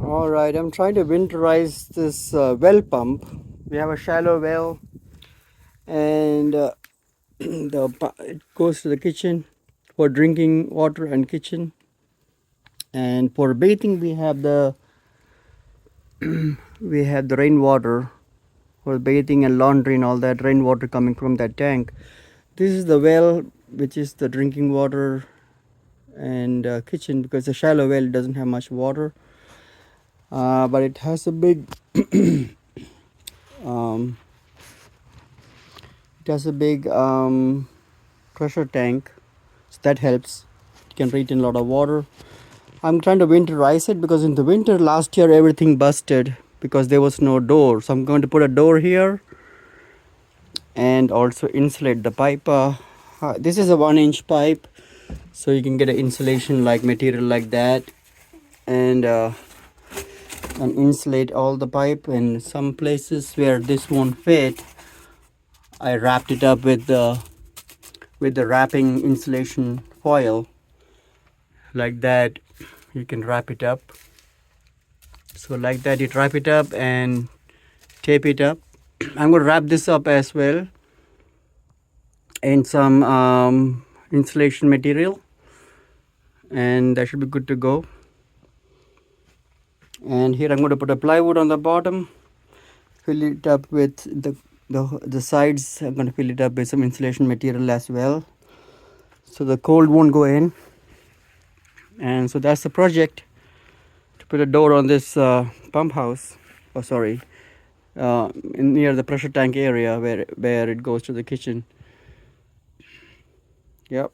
Alright, I'm trying to winterize this well pump. We have a shallow well, and it goes to the kitchen for drinking water and kitchen. And for bathing we have the rainwater for bathing and laundry and all that rainwater coming from that tank. This is the well, which is the drinking water and kitchen, because the shallow well doesn't have much water, but it has a big um, pressure tank, so that helps. It can retain a lot of water. I'm trying to winterize it because in the winter last year everything busted because there was no door, so I'm going to put a door here and also insulate the pipe. This is a 1-inch pipe, so you can get an insulation like material like that, and insulate all the pipe. And some places where this won't fit, I wrapped it up with the wrapping insulation foil like that. You can wrap it up, so like that you wrap it up and tape it up. I'm going to wrap this up as well in some insulation material, and that should be good to go. And here I'm going to put a plywood on the bottom, fill it up with the sides. I'm going to fill it up with some insulation material as well, so the cold won't go in. And so that's the project, to put a door on this pump house, oh sorry, near the pressure tank area where it goes to the kitchen. Yep.